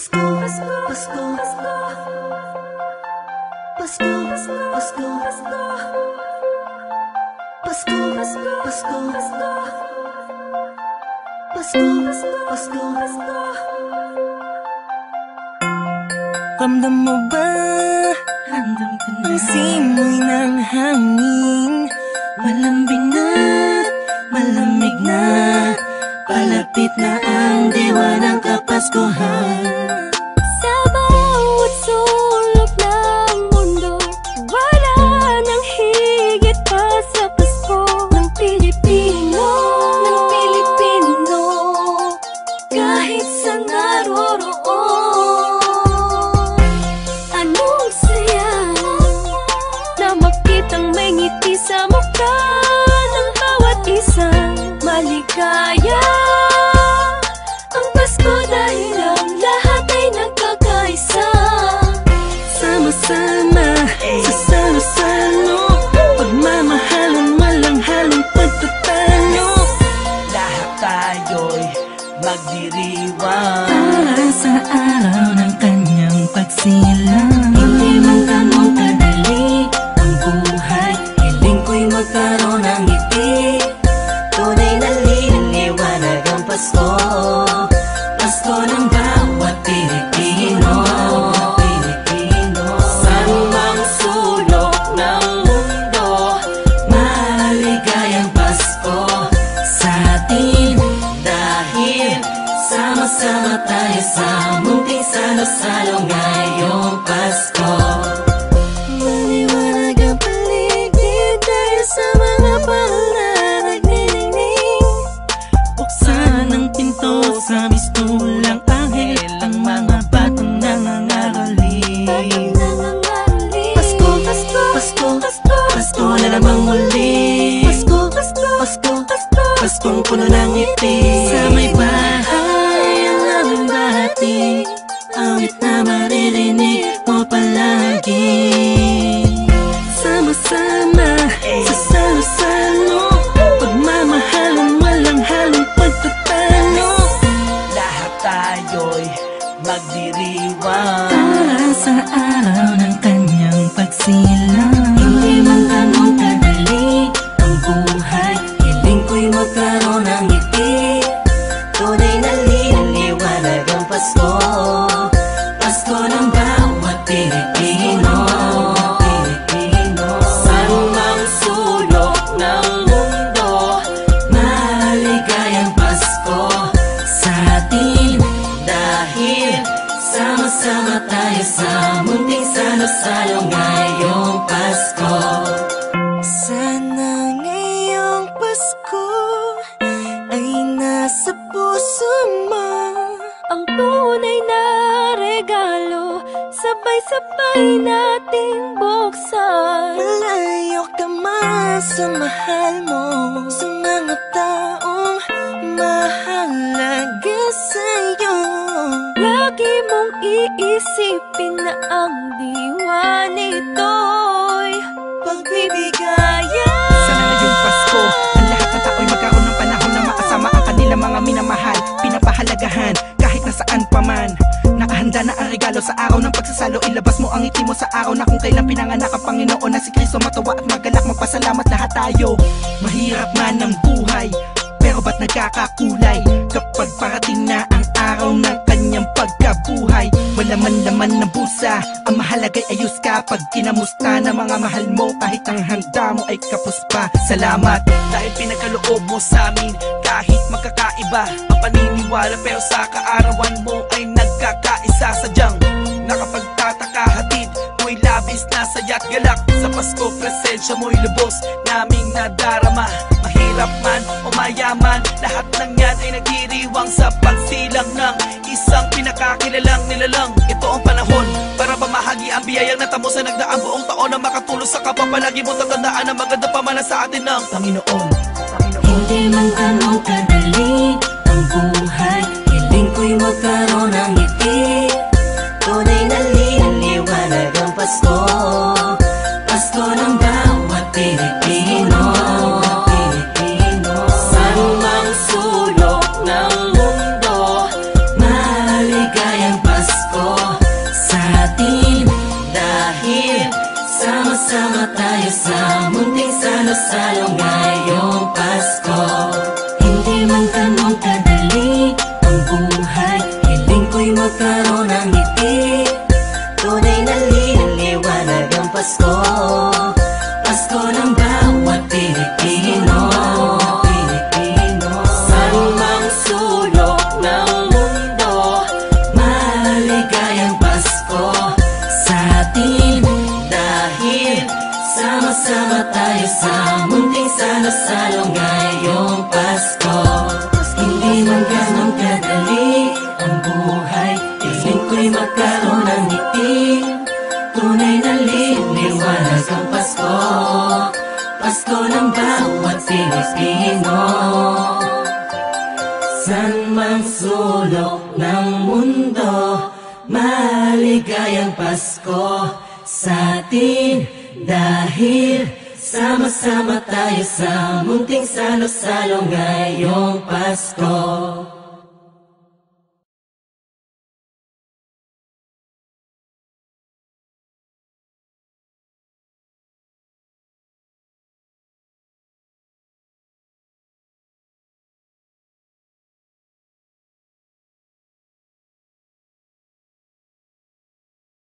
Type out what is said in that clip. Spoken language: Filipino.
Pasko, Pasko, Pasko, Pasko, Pasko, Pasko, Pasko, Pasko, Pasko, Pasko, Pasko, Pasko. Ramdam mo ba? Ramdam ko na ang simoy ng hangin. Malambing na, malamig na, palapit na ang diwa ng Kapaskuhan. Sa bawat sulok ng mundo, wala nang higit pa sa Pasko ng Pilipino, ng Pilipino, kahit sa naroroon. Anong saya na makitang may ngiti sa mukha ng bawat isang maligaya. Ang Pasko dahil ang lahat ay nagkakaisa. Sama-sama sa salo-salo, pagmamahalan walang halong pagtatalo. Lahat tayo'y magdiriwang para sa araw ng kanyang pagsilang. Hindi man ganun kadali ang buhay, hiling ko'y magkaroon ng ngiti. Tunay na liwanag ang Pasko, Pasko ng bawat Pilipino. Saan mang sulok ng mundo, maligayang Pasko sa atin. Dahil sama-sama tayo sa munting salo-salo ngayong Pasko. Maliwanag ang paligid dahil sa mga pangaragnining. Buksan ang pinto sa mistulang anghel, ang mga batang nangangaroling. Pasko, Pasko, Pasko, Pasko, Pasko na namang muli. Pasko, Pasko, Pasko, Pasko, Paskong puno ng ngiti. Sa may bahay ang aming bati, awit na maririnig mo palagi. Sama-sama sa salo-salo, pagmamahalan walang halong pagtatalo. Lahat tayo'y magdiriwang para sa araw ng kanyang pagsilang. Hindi man ganun kadali ang buhay, hiling ko'y magkaroon ng ngiti. Tunay na liwanag ang Pasko, Pasko ng bawat Pilipino. Saan mang sulok ng mundo, maligayang Pasko sa atin. Dahil sama-sama tayo sa munting salo-salo ngayong Pasko. Sana ngayong Pasko ay nasa puso mo Ang tunay na regalo, sabay-sabay nating buksan. Malayo ka man sa mahal mo, sa mga taong mahalaga sa'yo. Lagi mong iisipin na ang diwa nito'y pagbibigayan. Sana ngayong Pasko, ang lahat ng tao'y magkaroon ng panahon na makasama ang kanilang mga minamahal, pinapahalagahan kahit nasaan pa man. Nakahanda na ang regalo sa araw ng pagsasalo, ilabas mo ang ngiti mo sa araw na kung kailan pinanganak ang Panginoon na si Kristo. Matawa at magalak, magpasalamat lahat tayo. Mahirap man ang buhay, pero ba't nagkakakulay kapag parating na ang araw ng kanyang pagkabuhay? Wala man laman ng busa, ang mahalaga'y ayos ka pag kinamusta na mga mahal mo, kahit ang handa mo ay kapos pa. Salamat dahil pinagkaloob mo sa amin, kahit magkakaiba ang paniniwala, pero sa kaarawan mo ay nagkakaisa. Sadyang nakapagtataka, hatid mo'y labis na saya't galak. Sa Pasko presensya mo'y lubos naming nadarama. Mahirap man o mayaman, lahat ng yan ay nagdiriwang sa pagsilang ng isang pinakakilalang nilalang. Ito ang panahon para pamahagi ang biyayang natamo sa nagdaang buong taon, na makatulong sa kapwa. Palagi mo tatandaan ang maganda pamana sa atin ng Panginoon. Hindi man ganun kadali ang buhay, hiling ko'y magkaroon ng ngiti. Tunay na liwanag ang Pasko, Pasko ng bawat Pilipino. Saan mang sulok ng mundo, maligayang Pasko. salo-salo ngayong Pasko. Hindi man ganun kadali ang buhay, hiling ko'y magkaroon ng ngiti. Tunay na liwanag ang Pasko, Pasko ng bawat Pilipino. Saan mang sulok ng mundo, maligayang Pasko sa atin. Dahil sama-sama tayo sa munting salo-salo ngayong Pasko. Hindi man ganun kadali ang buhay, hiling ko'y magkaroon ng ngiti. Tunay na liwanag ang Pasko, Pasko ng bawat Pilipino. San mang sulok ng mundo, maligayang Pasko sa atin. Dahil sama-sama tayo sa munting salo-salo ngayong Pasko.